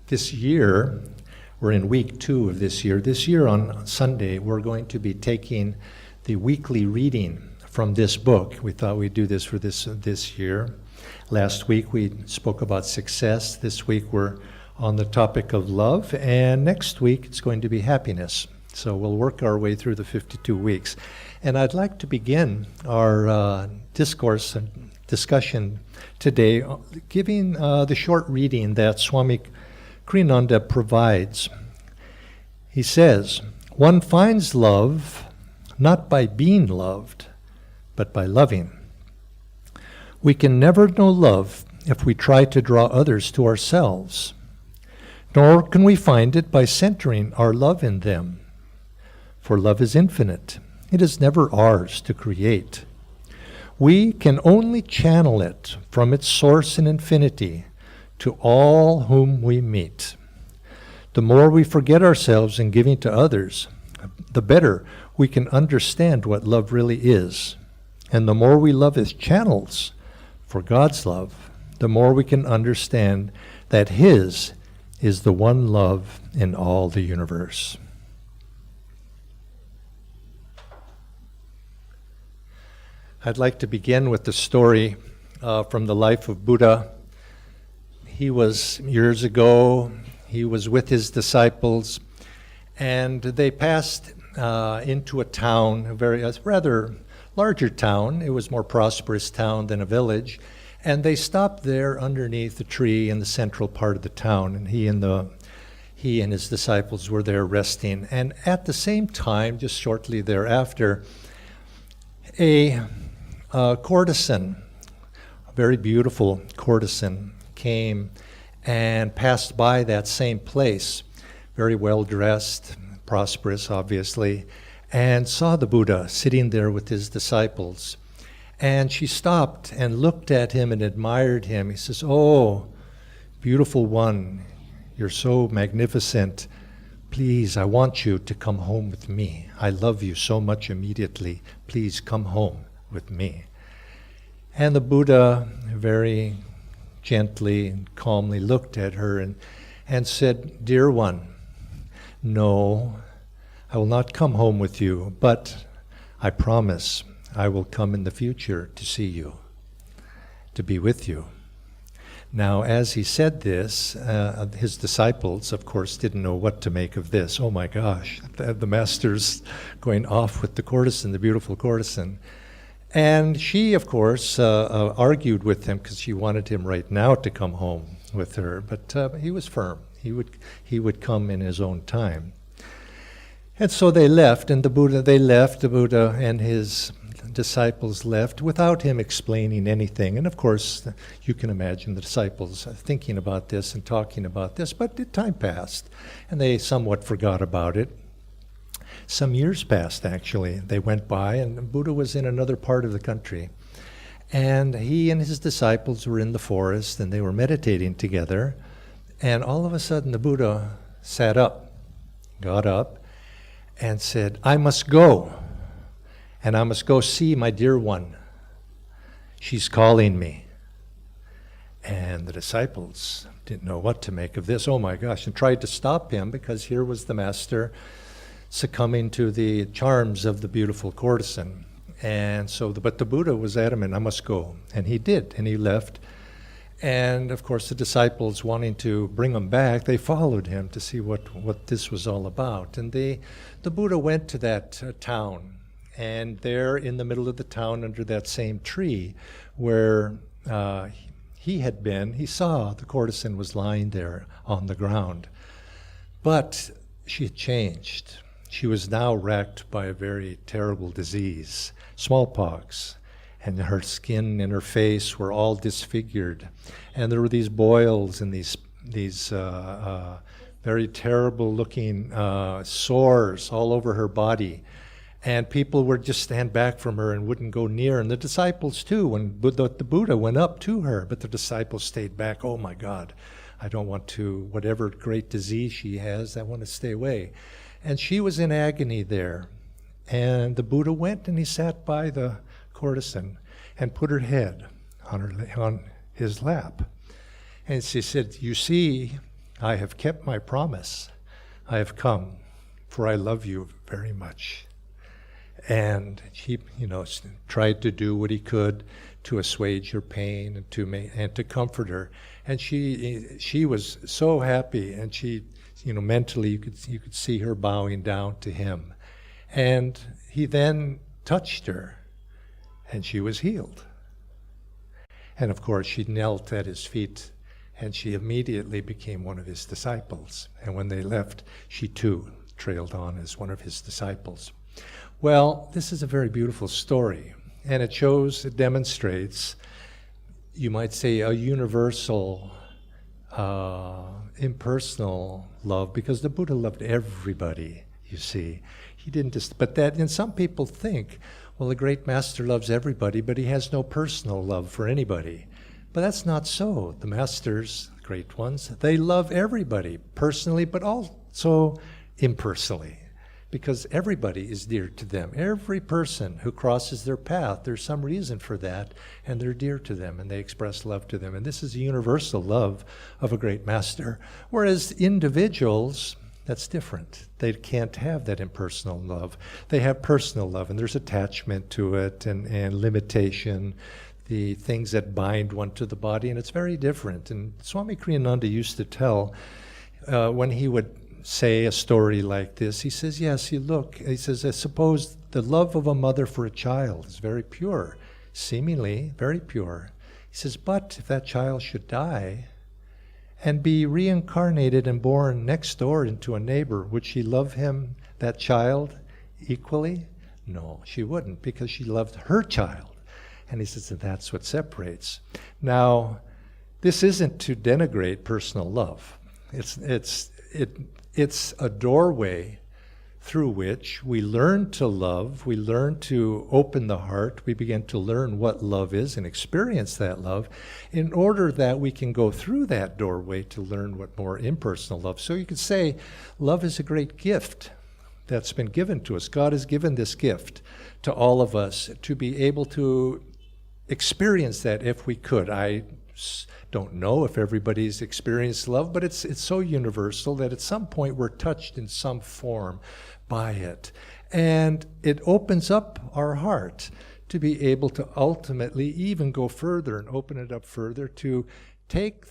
This year, we're in week 2 of this year. This year on Sunday, we're going to be taking the weekly reading from this book. We thought we'd do this for this year. Last week we spoke about success. This week we're on the topic of love, and next week it's going to be happiness. So we'll work our way through the 52 weeks. And I'd like to begin our discourse and discussion today giving the short reading that Swami Ananda provides. He says, "One finds love not by being loved, but by loving. We can never know love if we try to draw others to ourselves, nor can we find it by centering our love in them. For love is infinite. It is never ours to create. We can only channel it from its source in infinity to all whom we meet. The more we forget ourselves in giving to others, the better we can understand what love really is. And the more we love as channels for God's love, the more we can understand that His is the one love in all the universe." I'd like to begin with the story from the life of Buddha. He was, years ago, he was with his disciples, and they passed into a town, a rather larger town. It was a more prosperous town than a village, and they stopped there underneath a tree in the central part of the town, and he and his disciples were there resting. And at the same time, just shortly thereafter, a courtesan, a very beautiful courtesan, came and passed by that same place, very well dressed, prosperous obviously, and saw the Buddha sitting there with his disciples. And she stopped and looked at him and admired him. He says, "Oh, beautiful one, you're so magnificent. Please, I want you to come home with me. I love you so much immediately. Please come home with me." And the Buddha very gently and calmly looked at her and said, "Dear one, no, I will not come home with you, but I promise I will come in the future to see you, to be with you." Now, as he said this, his disciples, of course, didn't know what to make of this. Oh my gosh, the master's going off with the courtesan, the beautiful courtesan. And she, of course, argued with him because she wanted him right now to come home with her. But he was firm. He would come in his own time. And so they left, and the Buddha and his disciples left without him explaining anything. And of course, you can imagine the disciples thinking about this and talking about this, but time passed, and they somewhat forgot about it. Some years passed, actually. They went by, and Buddha was in another part of the country. And he and his disciples were in the forest, and they were meditating together. And all of a sudden, the Buddha got up, and said, "I must go, and I must go see my dear one. She's calling me." And the disciples didn't know what to make of this. Oh my gosh, and tried to stop him, because here was the master succumbing to the charms of the beautiful courtesan. And so, but the Buddha was adamant, "I must go." And he did, and he left. And of course, the disciples, wanting to bring him back, they followed him to see what this was all about. And the Buddha went to that town, and there in the middle of the town, under that same tree where he had been, he saw the courtesan was lying there on the ground. But she had changed. She was now racked by a very terrible disease, smallpox, and her skin and her face were all disfigured. And there were these boils and these very terrible looking sores all over her body. And people would just stand back from her and wouldn't go near. And the disciples too, when the Buddha went up to her, but the disciples stayed back. "Oh my God, I don't want to, whatever great disease she has, I want to stay away." And she was in agony there. And the Buddha went and he sat by the courtesan and put her head on his lap. And she said, "You see, I have kept my promise. I have come, for I love you very much. And he, tried to do what he could to assuage her pain and to comfort her. And she was so happy, and she, mentally you could see her bowing down to him. And he then touched her, and she was healed. And of course, she knelt at his feet, and she immediately became one of his disciples. And when they left, she too trailed on as one of his disciples. Well, this is a very beautiful story, and it demonstrates, you might say, a universal, impersonal love, because the Buddha loved everybody, you see. He didn't and some people think, well, the great master loves everybody, but he has no personal love for anybody. But that's not so. The masters, great ones, they love everybody personally, but also impersonally, because everybody is dear to them. Every person who crosses their path, there's some reason for that, and they're dear to them, and they express love to them. And this is a universal love of a great master. Whereas individuals, that's different. They can't have that impersonal love. They have personal love, and there's attachment to it and limitation, the things that bind one to the body, and it's very different. And Swami Kriyananda used to tell, when he would say a story like this, he says, yes, he says, I suppose the love of a mother for a child is very pure, seemingly very pure. He says, but if that child should die and be reincarnated and born next door into a neighbor, would she love him, that child, equally? No, she wouldn't, because she loved her child. And he says that that's what separates. Now, this isn't to denigrate personal love. It's a doorway through which we learn to love, we learn to open the heart, we begin to learn what love is and experience that love, in order that we can go through that doorway to learn what more impersonal love. So you could say love is a great gift that's been given to us. God has given this gift to all of us to be able to experience that if we could. I don't know if everybody's experienced love, but it's so universal that at some point we're touched in some form by it. And it opens up our heart to be able to ultimately even go further and open it up further to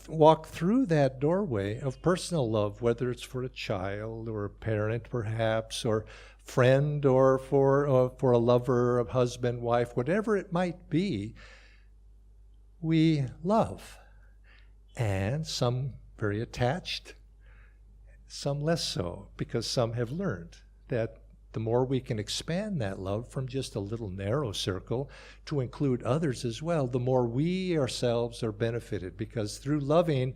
walk through that doorway of personal love, whether it's for a child or a parent perhaps, or friend, or for a lover, a husband, wife, whatever it might be. We love, and some very attached, some less so, because some have learned that the more we can expand that love from just a little narrow circle to include others as well, the more we ourselves are benefited, because through loving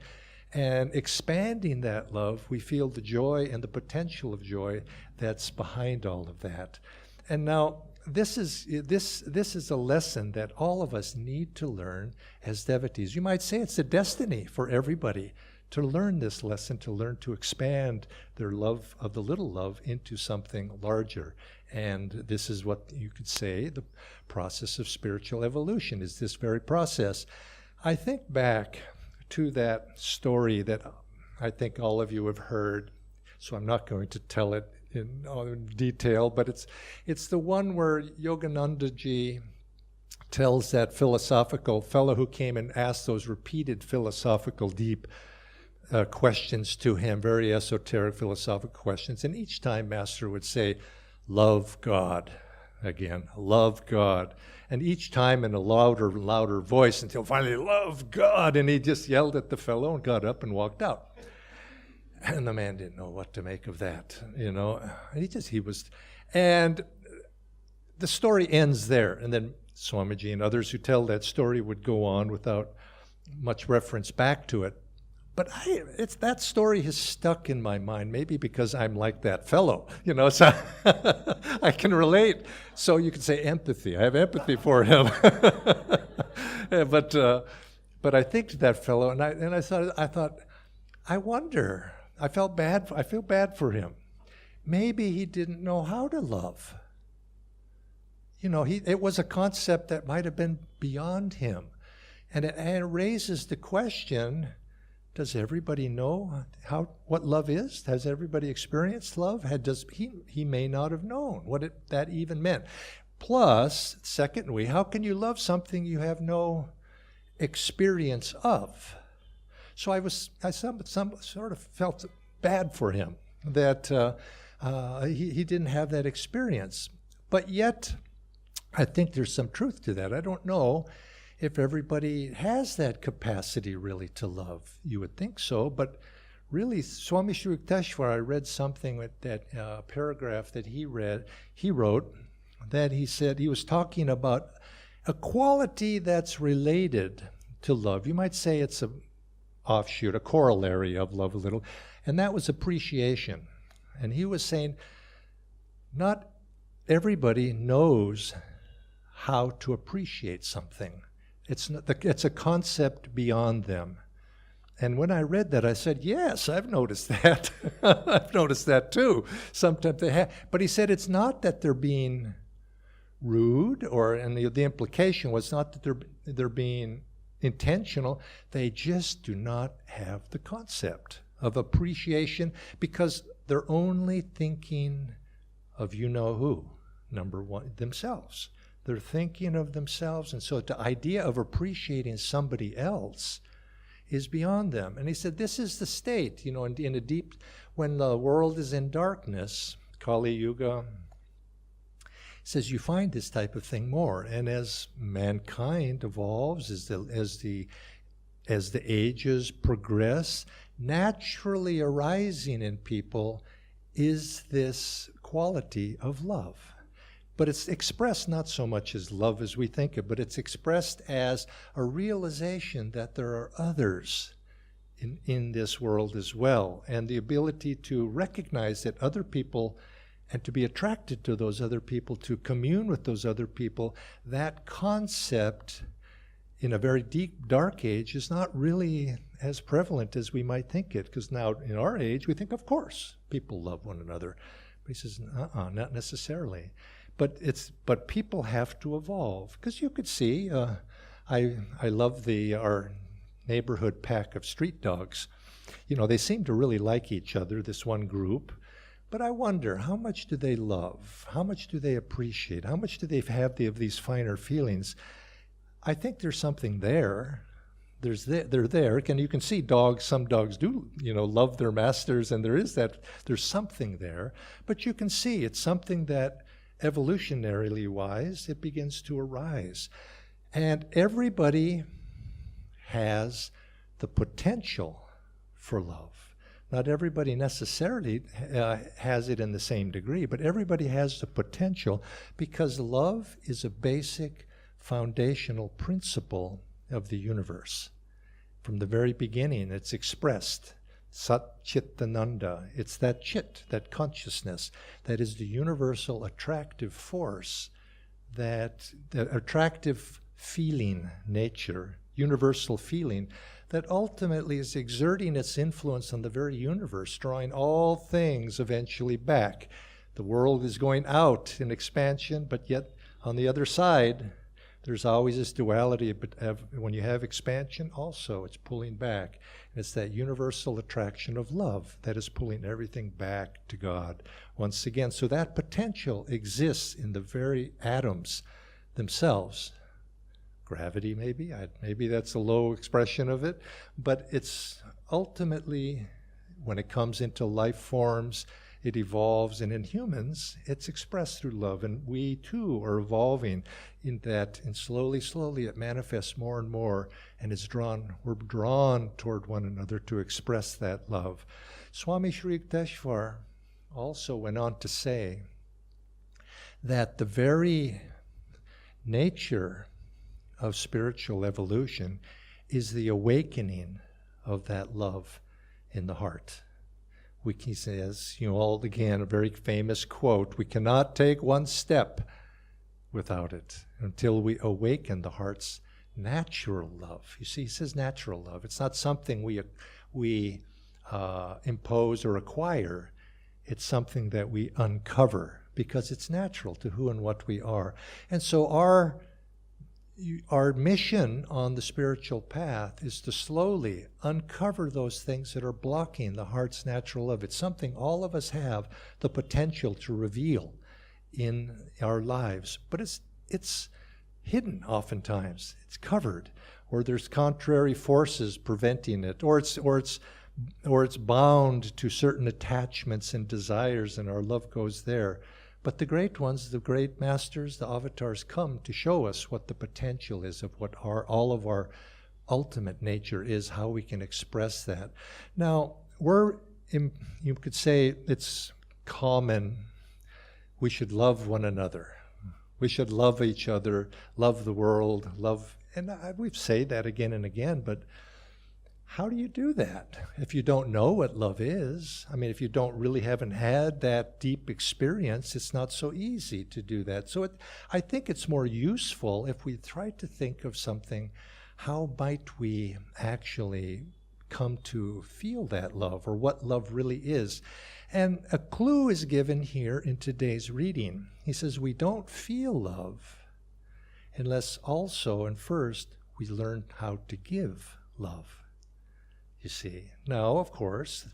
and expanding that love, we feel the joy and the potential of joy that's behind all of that. And now, this is a lesson that all of us need to learn as devotees. You might say it's a destiny for everybody to learn this lesson, to learn to expand their love of the little love into something larger. And this is what you could say the process of spiritual evolution is, this very process. I think back to that story that I think all of you have heard, so I'm not going to tell it in detail, but it's the one where Yoganandaji tells that philosophical fellow who came and asked those repeated philosophical deep questions to him, very esoteric philosophical questions, and each time Master would say, love God, again, love God, and each time in a louder and louder voice until finally, love God, and he just yelled at the fellow and got up and walked out. And the man didn't know what to make of that, and the story ends there. And then Swamiji and others who tell that story would go on without much reference back to it. But that story has stuck in my mind, maybe because I'm like that fellow, so I can relate. So you could say empathy. I have empathy for him. But I think to that fellow, and I thought, I wonder. I feel bad for him. Maybe he didn't know how to love. It was a concept that might have been beyond him. And it raises the question, Does everybody know what love is? Has everybody experienced love? He may not have known what that even meant. Plus, secondly, how can you love something you have no experience of? So I sort of felt bad for him that he didn't have that experience. But yet, I think there's some truth to that. I don't know if everybody has that capacity really to love. You would think so, but really, Swami Sri Yukteswar, I read something with that paragraph that he wrote, that he said he was talking about a quality that's related to love. You might say it's a offshoot, a corollary of love a little, and that was appreciation. And he was saying, not everybody knows how to appreciate something. It's a concept beyond them. And when I read that, I said, yes, I've noticed that. I've noticed that too. Sometimes they have. But he said it's not that they're being rude, and the implication was not that they're being intentional. They just do not have the concept of appreciation because they're only thinking of you-know-who, number one, themselves. They're thinking of themselves, and so the idea of appreciating somebody else is beyond them. And he said, this is the state, in a deep, when the world is in darkness, Kali Yuga, he says you find this type of thing more. And as mankind evolves, as the ages progress, naturally arising in people is this quality of love. But it's expressed not so much as love as we think of, but it's expressed as a realization that there are others in this world as well, and the ability to recognize that other people and to be attracted to those other people, to commune with those other people. That concept in a very deep, dark age is not really as prevalent as we might think it, because now in our age we think, of course, people love one another. But he says, not necessarily. But people have to evolve, because you could see, I love our neighborhood pack of street dogs. They seem to really like each other, this one group. But I wonder, how much do they love? How much do they appreciate? How much do they have of these finer feelings? I think there's something there. They're there. You can see some dogs do, love their masters, and there's something there. But you can see it's something that evolutionarily wise, it begins to arise. And everybody has the potential for love. Not everybody necessarily has it in the same degree, but everybody has the potential, because love is a basic foundational principle of the universe. From the very beginning, it's expressed. Sat Chit Ananda. It's that chit, that consciousness, that is the universal attractive force, that attractive feeling nature, universal feeling, that ultimately is exerting its influence on the very universe, drawing all things eventually back. The world is going out in expansion, but yet on the other side, there's always this duality. But when you have expansion, also it's pulling back. And it's that universal attraction of love that is pulling everything back to God once again. So that potential exists in the very atoms themselves. Gravity, maybe that's a low expression of it, but it's ultimately, when it comes into life forms, it evolves, and in humans, it's expressed through love. And we too are evolving in that, and slowly it manifests more and more, and we're drawn toward one another to express that love. Swami Sri Yukteswar also went on to say that the very nature of spiritual evolution is the awakening of that love in the heart. He says, again, a very famous quote, we cannot take one step without it until we awaken the heart's natural love. You see, he says natural love. It's not something we impose or acquire. It's something that we uncover, because it's natural to who and what we are. And so our our mission on the spiritual path is to slowly uncover those things that are blocking the heart's natural love. It's something all of us have the potential to reveal in our lives, but it's hidden oftentimes. It's covered, or there's contrary forces preventing it, or it's bound to certain attachments and desires, and our love goes there. But the great ones, the great masters, the avatars, come to show us what the potential is of what all of our ultimate nature is, how we can express that. Now, you could say it's common, we should love one another. We should love each other, love the world, and we've said that again and again, but how do you do that if you don't know what love is? I mean, if you haven't had that deep experience, it's not so easy to do that. So I think it's more useful if we try to think of something, how might we actually come to feel that love, or what love really is? And a clue is given here in today's reading. He says we don't feel love unless also and first we learn how to give love. You see. Now, of course,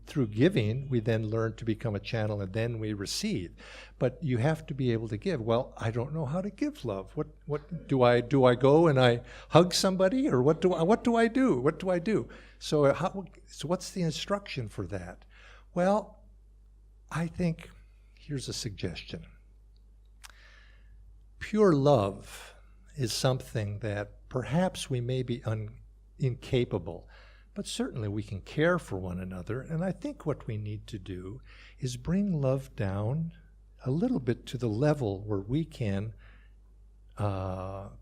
through giving, we then learn to become a channel, and then we receive. But you have to be able to give. Well, I don't know how to give love. What do I go and I hug somebody, or what do I do? What do I do? So what's the instruction for that? Well, I think here's a suggestion. Pure love is something that perhaps we may be incapable. But certainly we can care for one another, and I think what we need to do is bring love down a little bit to the level where we can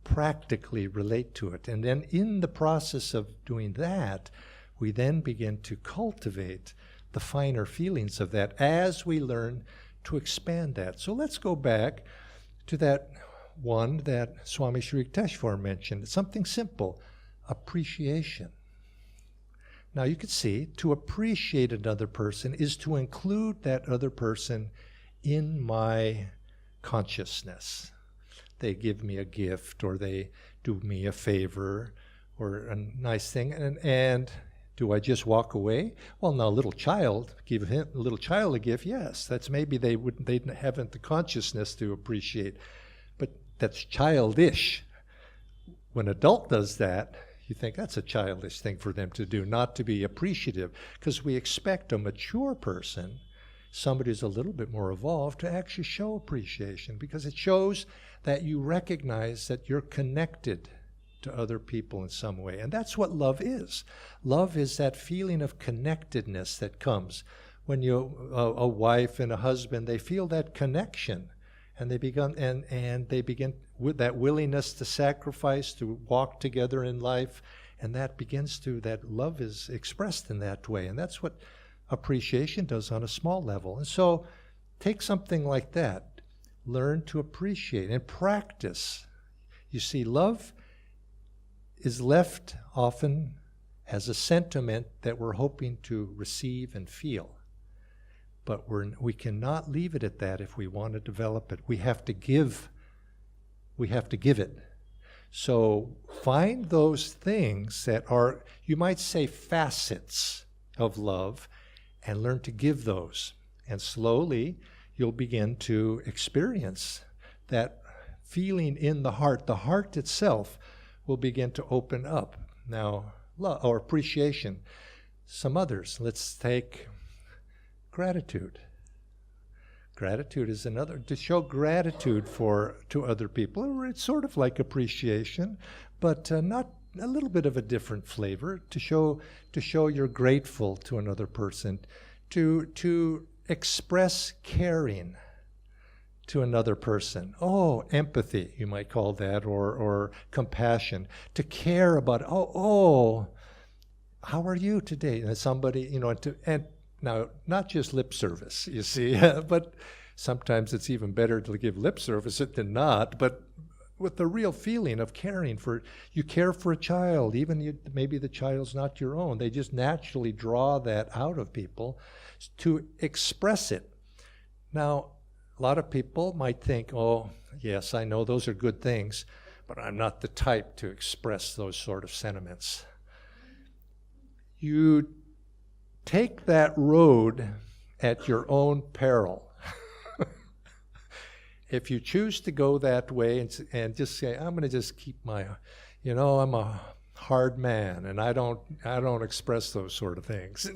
practically relate to it. And then in the process of doing that, we then begin to cultivate the finer feelings of that as we learn to expand that. So let's go back to that one that Swami Sri Yukteswar mentioned. It's something simple, appreciation. Now you could see, to appreciate another person is to include that other person in my consciousness. They give me a gift, or they do me a favor, or a nice thing, and do I just walk away? Well, now a little child, give a little child a gift, yes, that's maybe they haven't the consciousness to appreciate, but that's childish. When an adult does that, you think that's a childish thing for them to do, not to be appreciative, because we expect a mature person, somebody who's a little bit more evolved, to actually show appreciation, because it shows that you recognize that you're connected to other people in some way. And that's what love is. Love is that feeling of connectedness that comes when a wife and a husband, they feel that connection. And they begin with that willingness to sacrifice, to walk together in life, and that love is expressed in that way. And that's what appreciation does on a small level. And so take something like that, learn to appreciate and practice. You see, love is left often as a sentiment that we're hoping to receive and feel. But we cannot leave it at that if we want to develop it. We have to give it. So find those things that are, you might say, facets of love, and learn to give those. And slowly you'll begin to experience that feeling in the heart. The heart itself will begin to open up. Now, love or appreciation. Some others. Let's take gratitude. Gratitude is another. To show gratitude to other people. It's sort of like appreciation, but not a little bit of a different flavor. To show you're grateful to another person. To express caring to another person. Oh, empathy, you might call that, or compassion. To care about, how are you today? And somebody, and now, not just lip service, you see, but sometimes it's even better to give lip service than not, but with the real feeling of caring for, you care for a child, even maybe the child's not your own. They just naturally draw that out of people to express it. Now, a lot of people might think, oh, yes, I know those are good things, but I'm not the type to express those sort of sentiments. You take that road at your own peril. If you choose to go that way and just say, I'm going to just keep my, I'm a hard man, and I don't express those sort of things.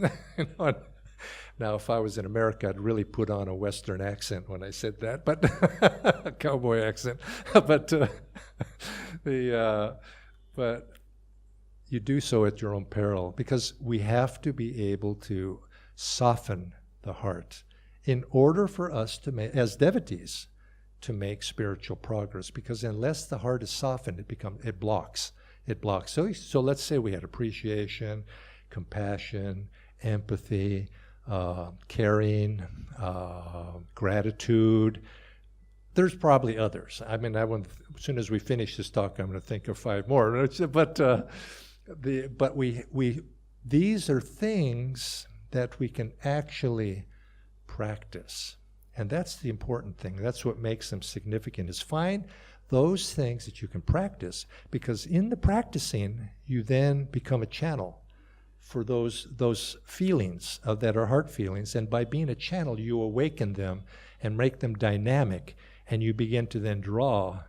Now, if I was in America, I'd really put on a Western accent when I said that, but a cowboy accent. But but you do so at your own peril, because we have to be able to soften the heart in order for us to make, as devotees, to make spiritual progress. Because unless the heart is softened, it blocks. It blocks. So let's say we had appreciation, compassion, empathy, caring, gratitude. There's probably others. I mean, as soon as we finish this talk, I'm going to think of 5 more. But these are things that we can actually practice. And that's the important thing. That's what makes them significant, is find those things that you can practice, because in the practicing, you then become a channel for those feelings that are heart feelings. And by being a channel, you awaken them and make them dynamic, and you begin to then draw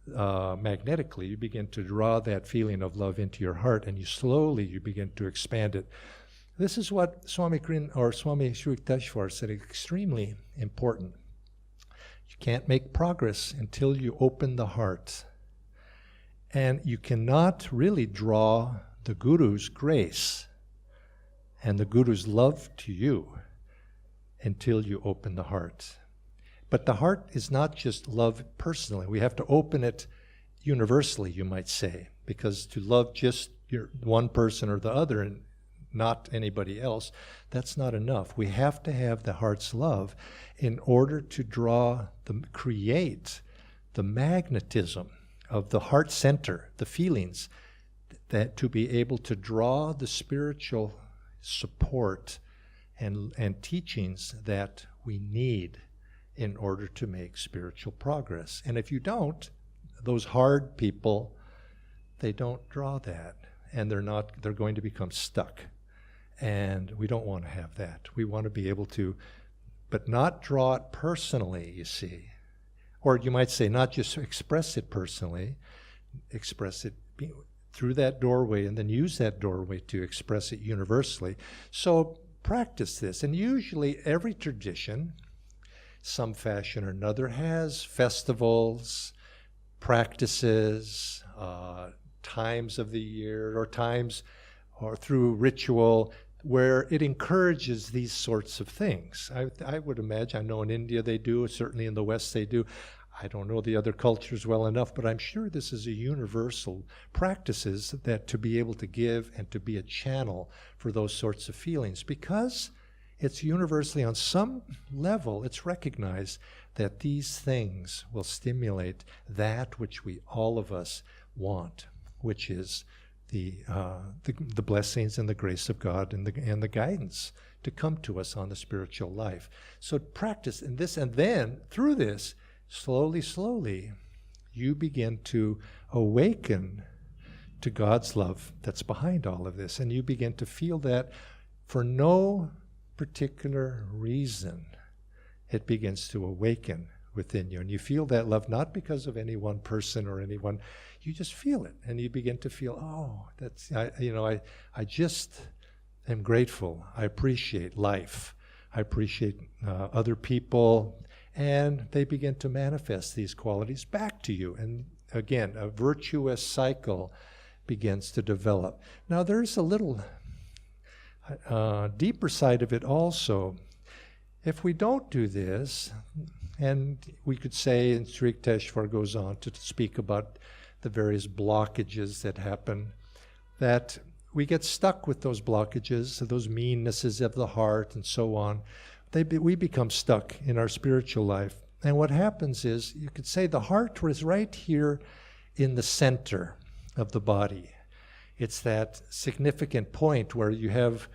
magnetically, you begin to draw that feeling of love into your heart, and you begin to expand it. This is what Swami Sri Yukteswar said, extremely important. You can't make progress until you open the heart. And you cannot really draw the Guru's grace and the Guru's love to you until you open the heart. But the heart is not just love personally. We have to open it universally, you might say, because to love just one person or the other and not anybody else, that's not enough. We have to have the heart's love in order to create the magnetism of the heart center, the feelings, that to be able to draw the spiritual support and teachings that we need in order to make spiritual progress. And if you don't, those hard people, they don't draw that, and they're going to become stuck. And we don't want to have that. We want to be able to, but not draw it personally, you see. Or you might say, not just express it personally, express it through that doorway, and then use that doorway to express it universally. So practice this. And usually every tradition, some fashion or another, has festivals, practices, times of the year, or through ritual, where it encourages these sorts of things. I would imagine, I know in India they do, certainly in the West they do. I don't know the other cultures well enough, but I'm sure this is a universal practices that to be able to give and to be a channel for those sorts of feelings, because it's universally, on some level, it's recognized that these things will stimulate that which all of us want, which is the blessings and the grace of God and the guidance to come to us on the spiritual life. So practice in this, and then through this, slowly, you begin to awaken to God's love that's behind all of this, and you begin to feel that for no particular reason, it begins to awaken within you, and you feel that love not because of any one person or anyone. You just feel it, and you begin to feel, I just am grateful. I appreciate life. I appreciate other people, and they begin to manifest these qualities back to you. And again, a virtuous cycle begins to develop. Now, there's a little deeper side of it also. If we don't do this, and we could say, and Sri Yukteswar goes on to speak about the various blockages that happen, that we get stuck with those blockages, those meannesses of the heart and so on. We become stuck in our spiritual life. And what happens is, you could say the heart is right here in the center of the body. It's that significant point where you have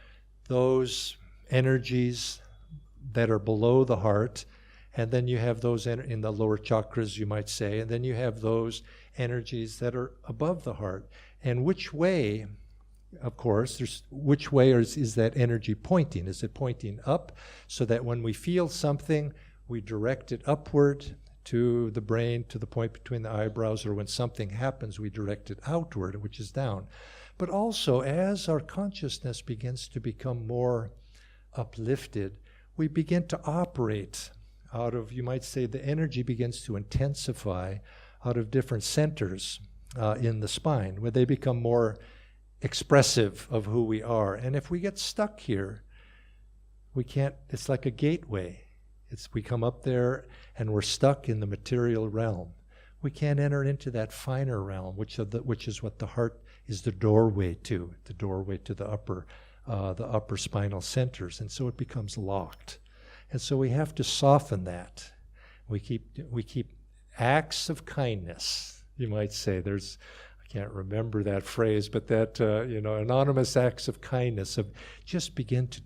those energies that are below the heart, And then you have those in the lower chakras, you might say, and then you have those energies that are above the heart. And which way, of course, which way is that energy pointing? Is it pointing up so that when we feel something, we direct it upward to the brain, to the point between the eyebrows, or when something happens, we direct it outward, which is down. But also, as our consciousness begins to become more uplifted, we begin to operate out of, you might say, the energy begins to intensify out of different centers in the spine, where they become more expressive of who we are. And if we get stuck here, we can't, it's like a gateway. We come up there and we're stuck in the material realm. We can't enter into that finer realm, which is what the heart is the doorway to the upper spinal centers. And so it becomes locked. And so we have to soften that. We keep acts of kindness, you might say. I can't remember that phrase, but that, anonymous acts of kindness, of just begin to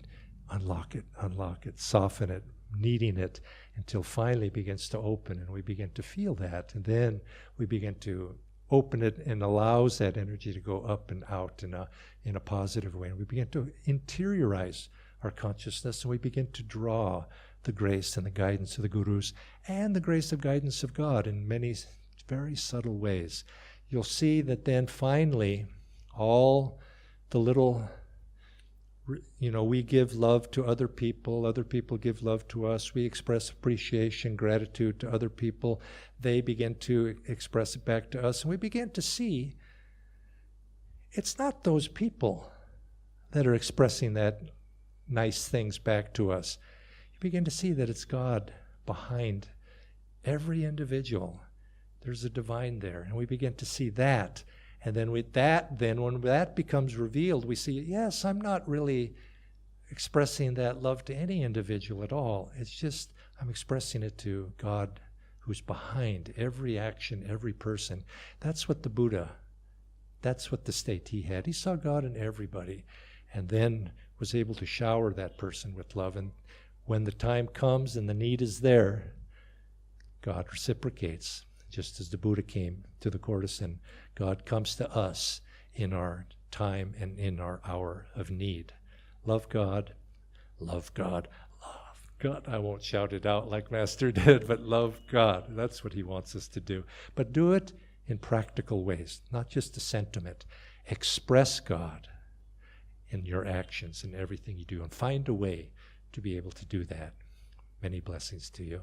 unlock it, soften it, kneading it until finally it begins to open, and we begin to feel that. And then we begin to open it and allows that energy to go up and out in a positive way. And we begin to interiorize our consciousness, and we begin to draw the grace and the guidance of the gurus and the grace and guidance of God in many very subtle ways. You'll see that then finally all the little, we give love to other people give love to us, we express appreciation, gratitude to other people, they begin to express it back to us, and we begin to see it's not those people that are expressing that nice things back to us. You begin to see that it's God behind every individual. There's a divine there, and we begin to see that. And then with that, when that becomes revealed, we see, yes, I'm not really expressing that love to any individual at all. It's just I'm expressing it to God who's behind every action, every person. That's what the Buddha, that's what the state he had. He saw God in everybody, and then was able to shower that person with love. And when the time comes and the need is there, God reciprocates. Just as the Buddha came to the courtesan, God comes to us in our time and in our hour of need. Love God, love God, love God. I won't shout it out like Master did, but love God. That's what he wants us to do. But do it in practical ways, not just a sentiment. Express God in your actions and everything you do, and find a way to be able to do that. Many blessings to you.